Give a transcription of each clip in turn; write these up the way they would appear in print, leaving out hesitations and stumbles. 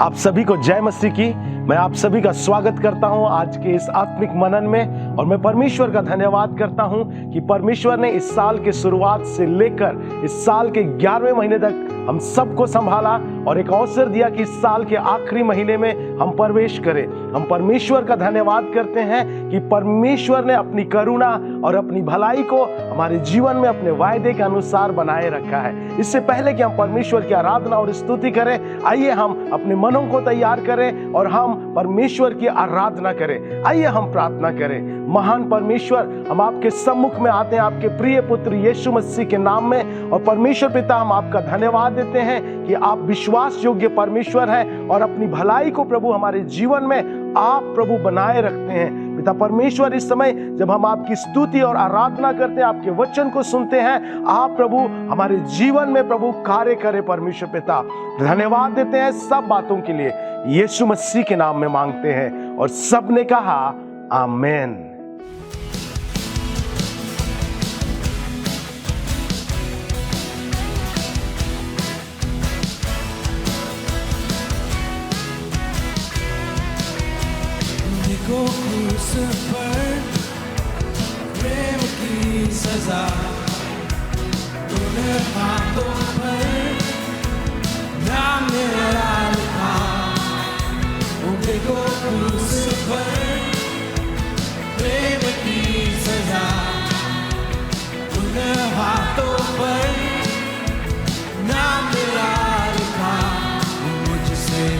आप सभी को जय मसीह की। मैं आप सभी का स्वागत करता हूं आज के इस आत्मिक मनन में, और मैं परमेश्वर का धन्यवाद करता हूं कि परमेश्वर ने इस साल के शुरुआत से लेकर इस साल के 11वें महीने तक हम सबको संभाला और एक अवसर दिया कि इस साल के आखिरी महीने में हम प्रवेश करें। हम परमेश्वर का धन्यवाद करते हैं कि परमेश्वर ने अपनी करुणा और अपनी भलाई को हमारे जीवन में अपने वायदे के अनुसार बनाए रखा है। इससे पहले कि हम परमेश्वर की आराधना और स्तुति करें, आइए हम अपने मनों को तैयार करें और हम परमेश्वर की आराधना करें। आइए हम प्रार्थना करें। महान परमेश्वर, हम आपके सम्मुख में आते हैं आपके प्रिय पुत्र यीशु मसीह के नाम में, और परमेश्वर पिता, हम आपका धन्यवाद देते हैं कि आप विश्वास योग्य परमेश्वर हैं और अपनी भलाई को प्रभु हमारे जीवन में आप प्रभु बनाए रखते हैं। पिता परमेश्वर, इस समय जब हम आपकी स्तुति और आराधना करते हैं, आपके वचन को सुनते हैं, आप प्रभु हमारे जीवन में प्रभु कार्य करें। परमेश्वर पिता, धन्यवाद देते हैं सब बातों के लिए, यीशु मसीह के नाम में मांगते हैं, और सब ने कहा आमीन। क्रूस पर प्रेम की सजा, तूने हाथों पर नाम मेरा लिखा। देखो क्रूस पर प्रेम की सजा, तूने हाथों पर नाम मेरा लिखा। मुझसे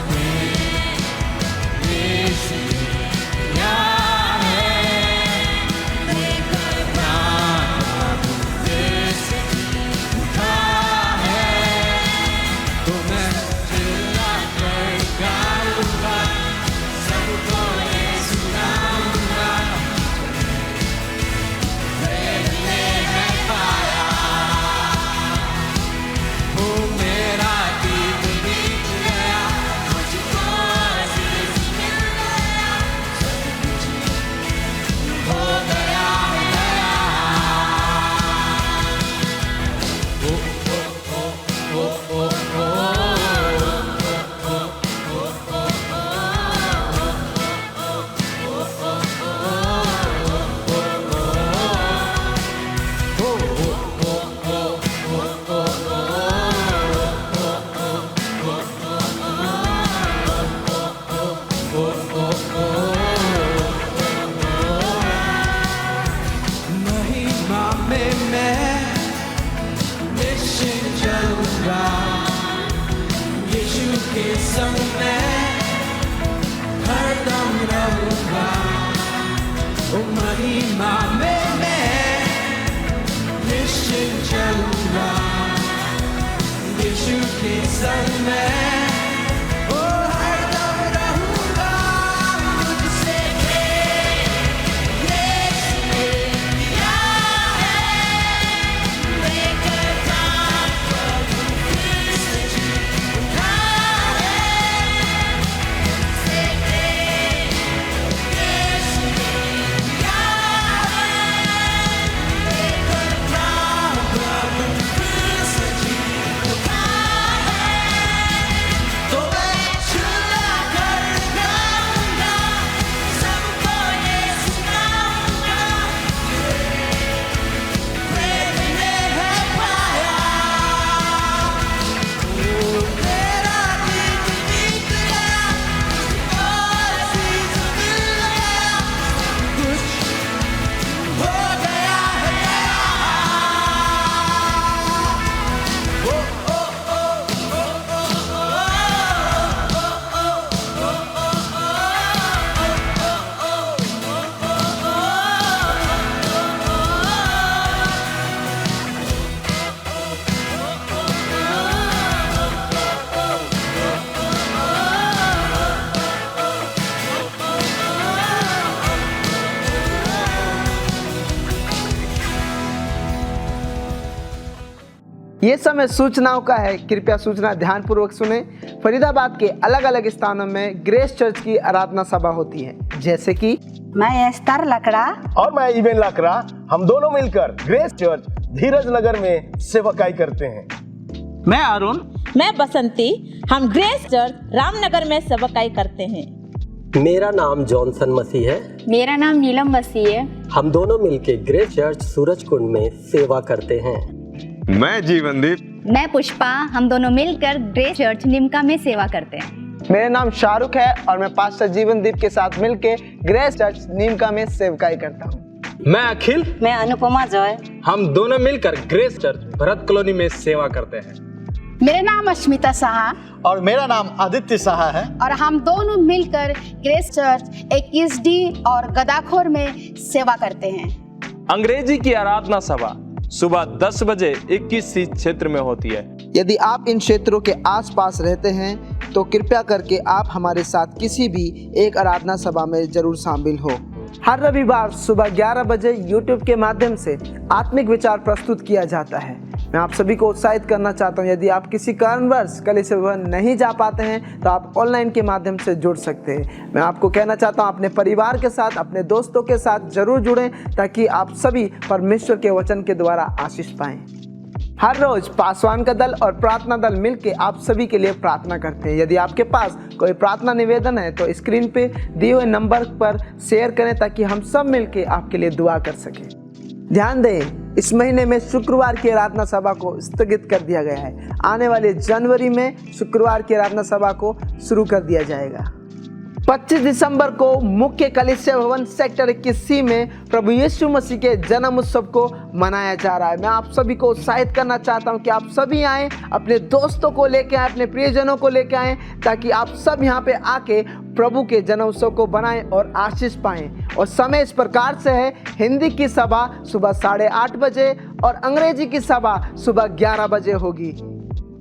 ये समय सूचनाओं का है, कृपया सूचना ध्यानपूर्वक सुने। फरीदाबाद के अलग अलग स्थानों में ग्रेस चर्च की आराधना सभा होती है, जैसे कि मैं एस्तर लकड़ा और मैं इवेन लकड़ा, हम दोनों मिलकर ग्रेस चर्च धीरज नगर में सेवकाई करते हैं। मैं अरुण। मैं बसंती। हम ग्रेस चर्च रामनगर में सेवकाई करते हैं। मेरा नाम जॉनसन मसीह है। मेरा नाम नीलम मसीह है। हम दोनों मिलके ग्रेस चर्च सूरजकुंड में सेवा करते हैं। मैं जीवनदीप। मैं पुष्पा। हम दोनों मिलकर ग्रेस चर्च निमका में सेवा करते हैं। मेरा नाम शाहरुख है और मैं पास्टर जीवनदीप के साथ मिलके ग्रेस चर्च निमका में सेवकाई करता हूँ। मैं अखिल। मैं अनुपमा जॉय। हम दोनों मिलकर ग्रेस चर्च भरत कॉलोनी में सेवा करते हैं। मेरा नाम अश्मिता साहा और मेरा नाम आदित्य साहा है और हम दोनों मिलकर ग्रेस चर्च 21D और गदाखोर में सेवा करते हैं। अंग्रेजी की आराधना सभा सुबह 10 बजे 21C क्षेत्र में होती है। यदि आप इन क्षेत्रों के आसपास रहते हैं तो कृपया करके आप हमारे साथ किसी भी एक आराधना सभा में जरूर शामिल हो। हर रविवार सुबह 11 बजे YouTube के माध्यम से आत्मिक विचार प्रस्तुत किया जाता है। मैं आप सभी को उत्साहित करना चाहता हूं, यदि आप किसी कारणवश कलीसिया भवन नहीं जा पाते हैं तो आप ऑनलाइन के माध्यम से जुड़ सकते हैं। मैं आपको कहना चाहता हूं, अपने परिवार के साथ, अपने दोस्तों के साथ जरूर जुड़ें ताकि आप सभी परमेश्वर के वचन के द्वारा आशीष पाएं। हर रोज पासवान का दल और प्रार्थना दल मिलके आप सभी के लिए प्रार्थना करते हैं। यदि आपके पास कोई प्रार्थना निवेदन है तो स्क्रीन पे दिए हुए नंबर पर शेयर करें ताकि हम सब मिलके आपके लिए दुआ कर सकें। ध्यान दें, इस महीने में शुक्रवार की आराधना सभा को स्थगित कर दिया गया है। आने वाले जनवरी में शुक्रवार की आराधना सभा को शुरू कर दिया जाएगा। 25 दिसंबर को मुख्य कलीसिया भवन सेक्टर 21C में प्रभु यीशु मसीह के जन्म उत्सव को मनाया जा रहा है। मैं आप सभी को उत्साहित करना चाहता हूं कि आप सभी आएँ, अपने दोस्तों को लेकर आएँ, अपने प्रियजनों को लेकर आएँ ताकि आप सब यहां पे आके प्रभु के जन्म उत्सव को बनाएं और आशीष पाएं। और समय इस प्रकार से है, हिंदी की सभा सुबह 8:30 बजे और अंग्रेजी की सभा सुबह 11 बजे होगी।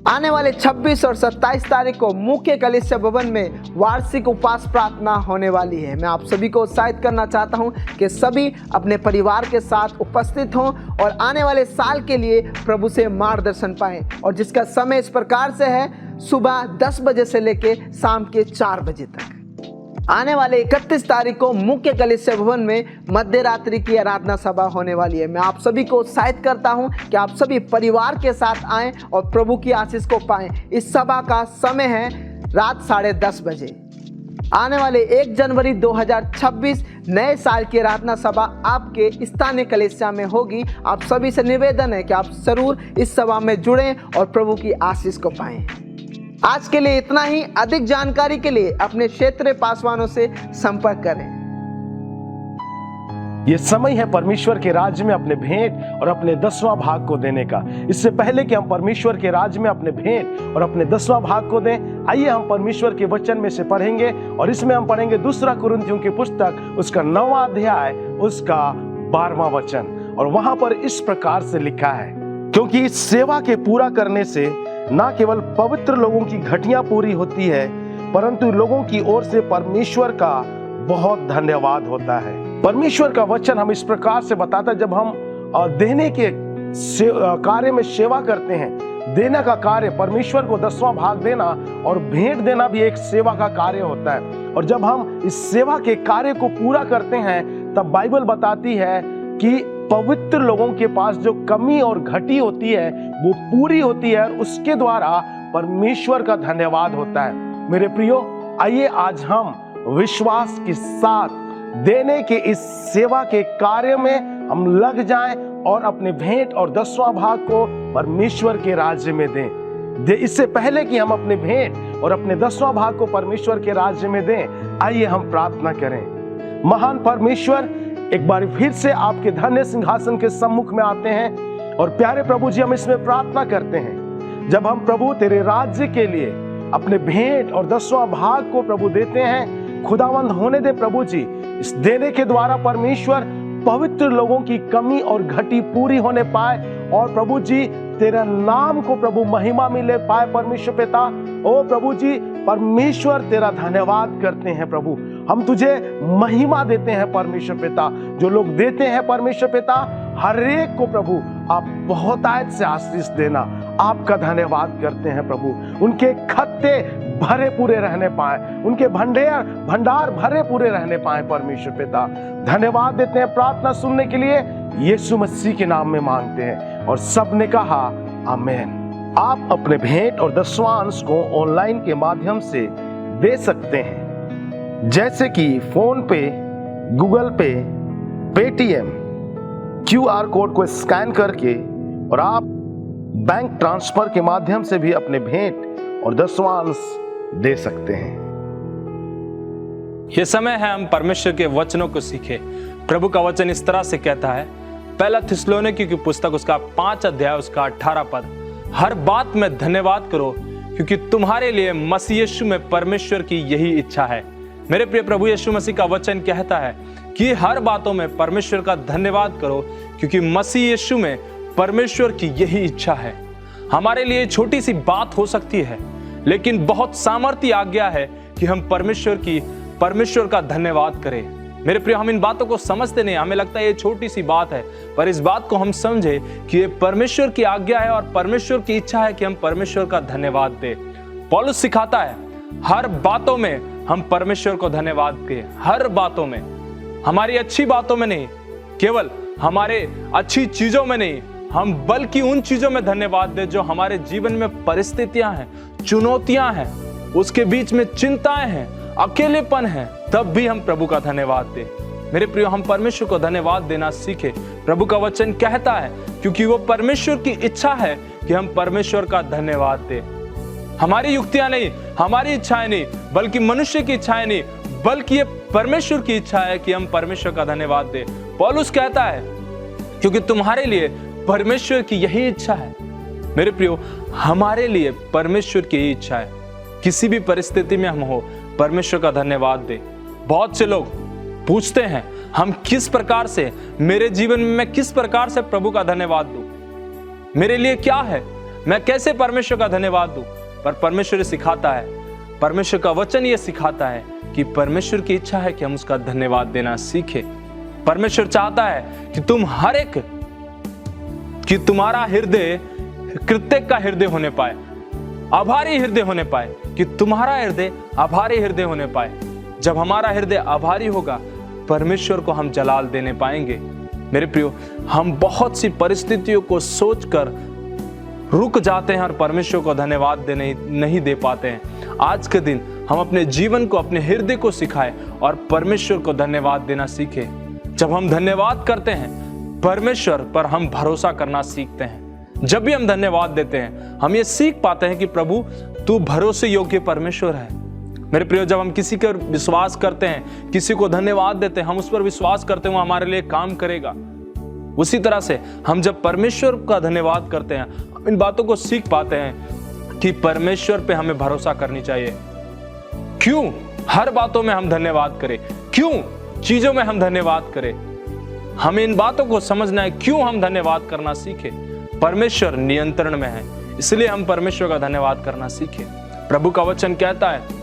आने वाले 26 और 27 तारीख को मुख्य कलीसिया भवन में वार्षिक उपवास प्रार्थना होने वाली है। मैं आप सभी को उत्साहित करना चाहता हूं कि सभी अपने परिवार के साथ उपस्थित हों और आने वाले साल के लिए प्रभु से मार्गदर्शन पाएं। और जिसका समय इस प्रकार से है, सुबह 10 बजे से लेके शाम के 4 बजे तक। आने वाले 31 तारीख को मुख्य कलीसिया भवन में मध्य रात्रि की आराधना सभा होने वाली है। मैं आप सभी को उत्साहित करता हूं कि आप सभी परिवार के साथ आएं और प्रभु की आशीष को पाएं। इस सभा का समय है रात 10:30 बजे। आने वाले 1 जनवरी 2026 नए साल की आराधना सभा आपके स्थानीय कलीसिया में होगी। आप सभी से निवेदन है कि आप जरूर इस सभा में जुड़ें और प्रभु की आशीष को पाएं। आज के लिए इतना ही। अधिक जानकारी के लिए अपने क्षेत्रीय पासवानों से संपर्क करें। ये समय है परमेश्वर के राज्य में अपने भेंट और अपने 10वां भाग को देने का। इससे पहले कि हम परमेश्वर के राज्य में अपने भेंट और अपने 10वां भाग को दें, आइए हम परमेश्वर के वचन में से पढ़ेंगे। और इसमें हम पढ़ेंगे 2 कुरिन्थियों की पुस्तक, उसका 9वां अध्याय, उसका 12वां वचन। और वहां पर इस प्रकार से लिखा है, क्योंकि इस सेवा के पूरा करने से न केवल पवित्र लोगों की घटियां पूरी होती है, परंतु लोगों की ओर से परमेश्वर का बहुत धन्यवाद होता है। परमेश्वर का वचन हम इस प्रकार से बताता है, जब हम देने के कार्य में सेवा करते हैं, देने का कार्य, परमेश्वर को 10वां भाग देना और भेंट देना भी एक सेवा का कार्य होता है। और जब हम इस सेवा के कार्य को पूरा करते हैं, तब बाइबल बताती है कि पवित्र लोगों के पास जो कमी और घटी होती है वो पूरी होती है, और उसके द्वारा परमेश्वर का धन्यवाद होता है। मेरे प्रियो, आइए आज हम विश्वास के साथ देने के इस सेवा के कार्य में हम लग जाएं और अपने भेंट और 10वां भाग को परमेश्वर के राज्य में दें। इससे पहले कि हम अपने भेंट और अपने 10वां भाग को परमेश्वर के राज्य में दें, आइए हम प्रार्थना करें। महान परमेश्वर, एक बार फिर से आपके धन्य सिंहासन के सम्मुख में आते हैं और प्यारे प्रभु जी, हम इसमें प्रार्थना करते हैं, जब हम प्रभु तेरे राज्य के लिए अपने भेंट और 10वां भाग को प्रभु देते हैं, खुदावंद होने दे प्रभु जी, इस देने के द्वारा परमेश्वर पवित्र लोगों की कमी और घटी पूरी होने पाए और प्रभु जी तेरा नाम को प्रभु महिमा मिले पाए। परमेश्वर पिता, ओ प्रभु जी, परमेश्वर तेरा धन्यवाद करते हैं प्रभु, हम तुझे महिमा देते हैं परमेश्वर पिता। जो लोग देते हैं परमेश्वर पिता, हर एक को प्रभु आप बहुतायत से आशीष देना, आपका धन्यवाद करते हैं प्रभु। उनके खत्ते भरे पूरे रहने पाए, उनके भंडार भरे पूरे रहने पाए परमेश्वर पिता। धन्यवाद देते हैं। प्रार्थना सुनने के लिए यीशु मसीह के नाम में मांगते हैं और सब ने कहा आमीन। आप अपने भेंट और दशवांश को ऑनलाइन के माध्यम से दे सकते हैं, जैसे कि फोन पे, गूगल पे, पेटीएम, QR कोड को स्कैन करके, और आप बैंक ट्रांसफर के माध्यम से भी अपने भेंट और दशवांश दे सकते हैं। ये समय है हम परमेश्वर के वचनों को सीखें। प्रभु का वचन इस तरह से कहता है, पहला थिस्सलुनीकी की पुस्तक उसका 5 अध्याय उसका 18 पद, हर बात में धन्यवाद करो क्योंकि तुम्हारे लिए मसीह यीशु में परमेश्वर की यही इच्छा है। मेरे प्रिय प्रभु यीशु मसीह का वचन कहता है कि हर बातों में परमेश्वर का धन्यवाद करो क्योंकि मसीह यीशु में परमेश्वर की यही इच्छा है। हमारे लिए छोटी सी बात हो सकती है, लेकिन बहुत सामर्थ्य आज्ञा है कि हम परमेश्वर का धन्यवाद करें। मेरे प्रिय, हम इन बातों को समझते नहीं, हमें लगता है ये छोटी सी बात है, पर इस बात को हम समझे कि ये परमेश्वर की आज्ञा है और परमेश्वर की इच्छा है कि हम परमेश्वर का धन्यवाद दें। पौलुस सिखाता है हर बातों में हम परमेश्वर को धन्यवाद दें, हर बातों में, हमारी अच्छी बातों में नहीं, केवल हमारे अच्छी चीजों में नहीं, हम बल्कि उन चीजों में धन्यवाद दें जो हमारे जीवन में परिस्थितियां हैं, चुनौतियां हैं, उसके बीच में चिंताएं हैं, अकेलेपन है, तब भी हम प्रभु का धन्यवाद दें। मेरे प्रियो, हम परमेश्वर को धन्यवाद देना सीखे। प्रभु का वचन कहता है क्योंकि वो परमेश्वर की इच्छा है कि हम परमेश्वर का धन्यवाद दें। हमारी युक्तियां नहीं, हमारी इच्छाएं नहीं, बल्कि मनुष्य की इच्छाएं नहीं, बल्कि ये परमेश्वर की इच्छा है कि हम परमेश्वर का धन्यवाद दें। पौलुस कहता है क्योंकि तुम्हारे लिए परमेश्वर की यही इच्छा है। मेरे प्रियो, हमारे लिए परमेश्वर की यही इच्छा है, किसी भी परिस्थिति में हम हो, परमेश्वर का धन्यवाद दे। बहुत से लोग पूछते हैं हम किस प्रकार से, मेरे जीवन में मैं किस प्रकार से प्रभु का धन्यवाद दूं, मेरे लिए क्या है, मैं कैसे परमेश्वर का धन्यवाद दूं। पर परमेश्वर सिखाता है, परमेश्वर का वचन ये सिखाता है कि परमेश्वर की इच्छा है कि हम उसका धन्यवाद देना सीखे। परमेश्वर चाहता है कि तुम्हारा हृदय कृतज्ञ का हृदय होने पाए, आभारी हृदय होने पाए, कि तुम्हारा हृदय आभारी हृदय होने पाए। जब हमारा हृदय आभारी होगा, परमेश्वर को हम जलाल देने पाएंगे। मेरे प्रियो, हम बहुत सी परिस्थितियों को सोचकर रुक जाते हैं और परमेश्वर को धन्यवाद देने नहीं दे पाते हैं। आज के दिन हम अपने जीवन को, अपने हृदय को सिखाएं और परमेश्वर को धन्यवाद देना सीखें। जब हम धन्यवाद करते हैं, परमेश्वर पर हम भरोसा करना सीखते हैं। जब भी हम धन्यवाद देते हैं, हम ये सीख पाते हैं कि प्रभु तू भरोसे योग्य परमेश्वर है। मेरे प्रियो, जब हम किसी पर विश्वास करते हैं, किसी को धन्यवाद देते हैं, हम उस पर विश्वास करते हैं वो हमारे लिए काम करेगा। उसी तरह से हम जब परमेश्वर का धन्यवाद करते हैं, हम इन बातों को सीख पाते हैं कि परमेश्वर पे हमें भरोसा करनी चाहिए। क्यों हर बातों में हम धन्यवाद करें, क्यों चीजों में हम धन्यवाद करें, हमें इन बातों को समझना है, क्यों हम धन्यवाद करना सीखें। परमेश्वर नियंत्रण में है, इसलिए हम परमेश्वर का धन्यवाद करना सीखें। प्रभु का वचन कहता है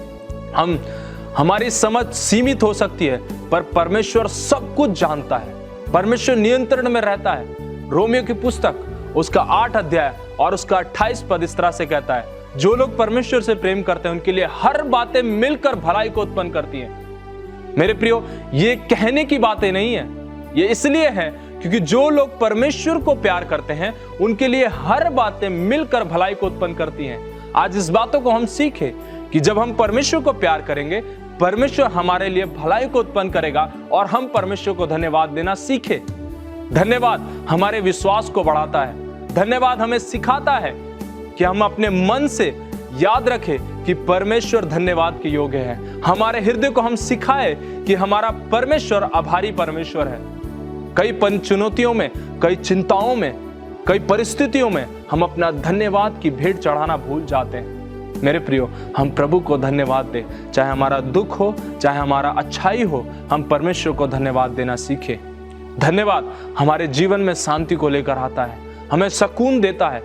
हमारी समझ सीमित हो सकती है, पर परमेश्वर सब कुछ जानता है, परमेश्वर नियंत्रण में रहता है। रोमियो की पुस्तक उसका 8 अध्याय और उसका 28 पद इस तरह से कहता है, जो लोग परमेश्वर से प्रेम करते हैं उनके लिए हर बातें मिलकर भलाई को उत्पन्न करती हैं। मेरे प्रियो, ये कहने की बातें नहीं है, ये इसलिए है क्योंकि जो लोग परमेश्वर को प्यार करते हैं उनके लिए हर बातें मिलकर भलाई को उत्पन्न करती हैं। आज इस बातों को हम सीखें कि जब हम परमेश्वर को प्यार करेंगे, परमेश्वर हमारे लिए भलाई को उत्पन्न करेगा और हम परमेश्वर को धन्यवाद देना सीखें। धन्यवाद हमारे विश्वास को बढ़ाता है। धन्यवाद हमें सिखाता है कि हम अपने मन से याद रखें कि परमेश्वर धन्यवाद के योग्य है। हमारे हृदय को हम सिखाए कि हमारा परमेश्वर आभारी परमेश्वर है। कई चुनौतियों में, कई चिंताओं में, कई परिस्थितियों में हम अपना धन्यवाद की भेंट चढ़ाना भूल जाते हैं। मेरे प्रियो, हम प्रभु को धन्यवाद दें, चाहे हमारा दुख हो, चाहे हमारा अच्छाई हो, हम परमेश्वर को धन्यवाद देना सीखें। धन्यवाद हमारे जीवन में शांति को लेकर आता है, हमें सुकून देता है।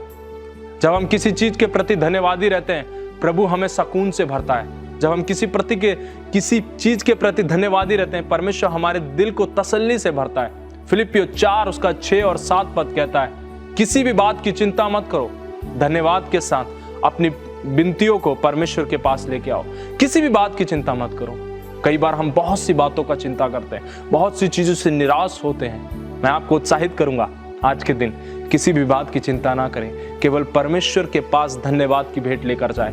जब हम किसी चीज के प्रति धन्यवादी रहते हैं, प्रभु हमें सुकून से भरता है। जब हम किसी चीज के प्रति धन्यवादी रहते हैं, परमेश्वर हमारे दिल को तसल्ली से भरता है। फिलिपियो 4 उसका 6 और 7 पद कहता है, किसी भी बात की चिंता मत करो, धन्यवाद के साथ अपनी विनतियों को परमेश्वर के पास लेके आओ। किसी भी बात की चिंता मत करो। कई बार हम बहुत सी बातों का चिंता करते हैं, बहुत सी चीजों से निराश होते हैं। मैं आपको उत्साहित करूंगा, आज के दिन किसी भी बात की चिंता ना करें, केवल परमेश्वर के पास धन्यवाद की भेंट लेकर जाए।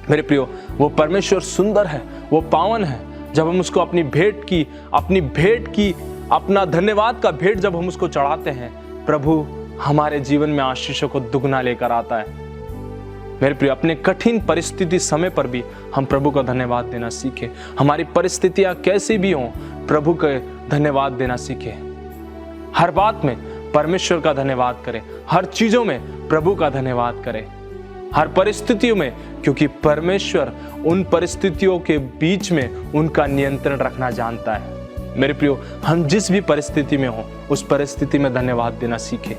मेरे प्रियो, वो परमेश्वर सुंदर है, वो पावन है। जब हम उसको अपनी भेंट की अपना धन्यवाद का भेंट जब हम उसको चढ़ाते हैं, प्रभु हमारे जीवन में आशीषों को दुगना लेकर आता है। मेरे प्रिय, अपने कठिन परिस्थिति समय पर भी हम प्रभु का धन्यवाद देना सीखें। हमारी परिस्थितियां कैसी भी हों, प्रभु का धन्यवाद देना सीखें। हर बात में परमेश्वर का धन्यवाद करें, हर चीजों में प्रभु का धन्यवाद करें, हर परिस्थितियों में, क्योंकि परमेश्वर उन परिस्थितियों के बीच में उनका नियंत्रण रखना जानता है। मेरे प्रियो, हम जिस भी परिस्थिति में हो, उस परिस्थिति में धन्यवाद देना सीखें।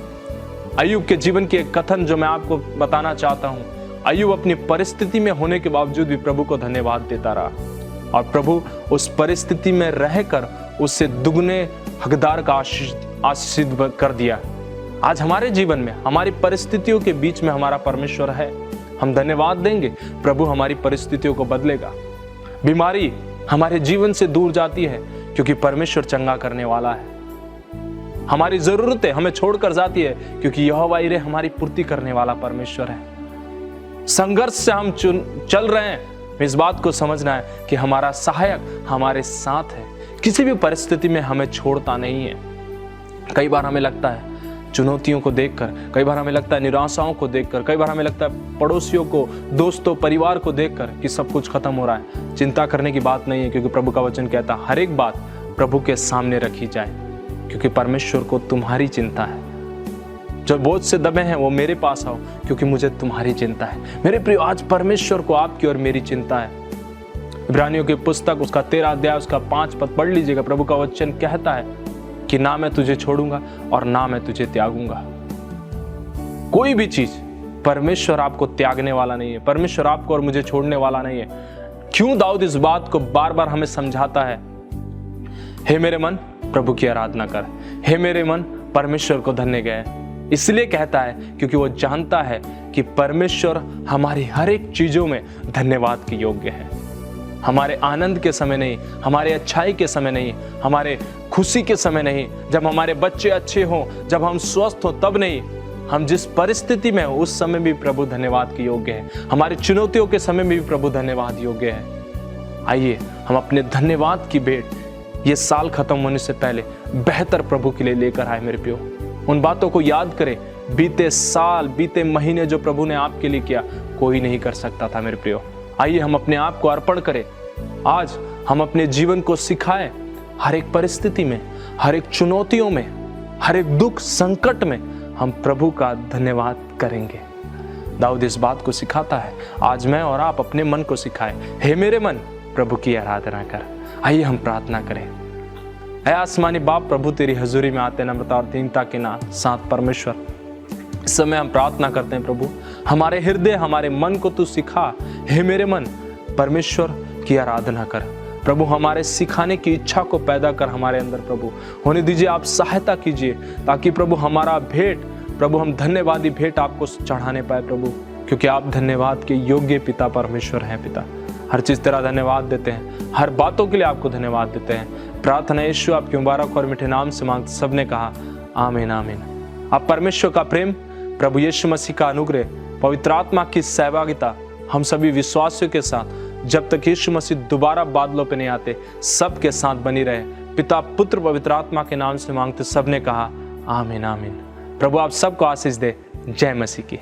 अय्यूब के जीवन की एक कथन जो मैं आपको बताना चाहता हूं। अय्यूब अपनी परिस्थिति में होने के बावजूद भी प्रभु को धन्यवाद देता रहा, और प्रभु उस परिस्थिति में रहकर उससे दुगने हकदार का आशीष कर दिया। आज हमारे जीवन में, हमारी परिस्थितियों के बीच में हमारा परमेश्वर है। हम धन्यवाद देंगे, प्रभु हमारी परिस्थितियों को बदलेगा। बीमारी हमारे जीवन से दूर जाती है, क्योंकि परमेश्वर चंगा करने वाला है। हमारी जरूरतें हमें छोड़कर जाती है, क्योंकि यहोवा यिरे हमारी पूर्ति करने वाला परमेश्वर है। संघर्ष से हम चल रहे हैं, इस बात को समझना है कि हमारा सहायक हमारे साथ है, किसी भी परिस्थिति में हमें छोड़ता नहीं है। कई बार हमें लगता है चुनौतियों को देखकर, कई बार हमें लगता है निराशाओं को देखकर, कई बार हमें लगता है पड़ोसियों को, दोस्तों, परिवार को देखकर कि सब कुछ खत्म हो रहा है। चिंता करने की बात नहीं है, क्योंकि प्रभु का वचन कहता है हर एक बात प्रभु के सामने रखी जाए, क्योंकि परमेश्वर को तुम्हारी चिंता है। जो बोझ से दबे हैं वो मेरे पास आओ, क्योंकि मुझे तुम्हारी चिंता है। मेरे प्रिय, आज परमेश्वर को आपकी और मेरी चिंता है। इब्रानियों की पुस्तक उसका 13 अध्याय उसका 5 पद पढ़ लीजिएगा। प्रभु का वचन कहता है कि ना मैं तुझे छोड़ूंगा और ना मैं तुझे त्यागूंगा। कोई भी चीज परमेश्वर आपको त्यागने वाला नहीं है, परमेश्वर आपको और मुझे छोड़ने वाला नहीं है। क्यों दाऊद इस बात को बार बार हमें समझाता है? हे मेरे मन, प्रभु की आराधना कर। हे मेरे मन, परमेश्वर को धन्य गए। इसलिए कहता है क्योंकि वो जानता है कि परमेश्वर हमारी हर एक चीजों में धन्यवाद के योग्य है। हमारे आनंद के समय नहीं, हमारे अच्छाई के समय नहीं, हमारे खुशी के समय नहीं, जब हमारे बच्चे अच्छे हों, जब हम स्वस्थ हों, तब नहीं। हम जिस परिस्थिति में हो उस समय भी प्रभु धन्यवाद के योग्य है। हमारी चुनौतियों के समय में भी प्रभु धन्यवाद योग्य है। आइए हम अपने धन्यवाद की भेंट ये साल खत्म होने से पहले बेहतर प्रभु के लिए लेकर आए। मेरे प्रियो, उन बातों को याद करें, बीते साल, बीते महीने जो प्रभु ने आपके लिए किया, कोई नहीं कर सकता था। मेरे प्रियो, आइए हम अपने आप को अर्पण करें। आज हम अपने जीवन को सिखाएं, हर एक परिस्थिति में, हर एक चुनौतियों में, हर एक दुख संकट में हम प्रभु का धन्यवाद करेंगे। दाऊद इस बात को सिखाता है। आज मैं और आप अपने मन को सिखाएं। हे मेरे मन, प्रभु की आराधना कर। आइए हम प्रार्थना करें। ऐ आसमानी बाप, प्रभु तेरी हजूरी में आते नम्रता और दीनता के साथ परमेश्वर, इस समय हम प्रार्थना करते हैं प्रभु, हमारे हृदय, हमारे मन को तू सिखा। हे मेरे मन, परमेश्वर की आराधना कर। प्रभु हमारे सिखाने की इच्छा को पैदा कर हमारे अंदर प्रभु होने दीजिए। आप सहायता कीजिए ताकि प्रभु हमारा भेंट, प्रभु हम धन्यवादी भेंट आपको चढ़ाने पाए प्रभु, क्योंकि आप धन्यवाद के योग्य पिता परमेश्वर हैं। पिता, हर चीज तेरा धन्यवाद देते हैं, हर बातों के लिए आपको धन्यवाद देते हैं। प्रार्थना यीशु आपके मुबारक और मीठे नाम से मांगते सबने कहा आमीन आमीन। आप परमेश्वर का प्रेम, प्रभु यीशु मसीह का अनुग्रह, पवित्र आत्मा की सहभागिता हम सभी विश्वासियों के साथ जब तक यीशु मसीह दोबारा बादलों पे नहीं आते सबके साथ बनी रहे। पिता, पुत्र, पवित्र आत्मा के नाम से मांगते सबने कहा आमीन आमीन। प्रभु आप सबको आशीष दे। जय मसीह की।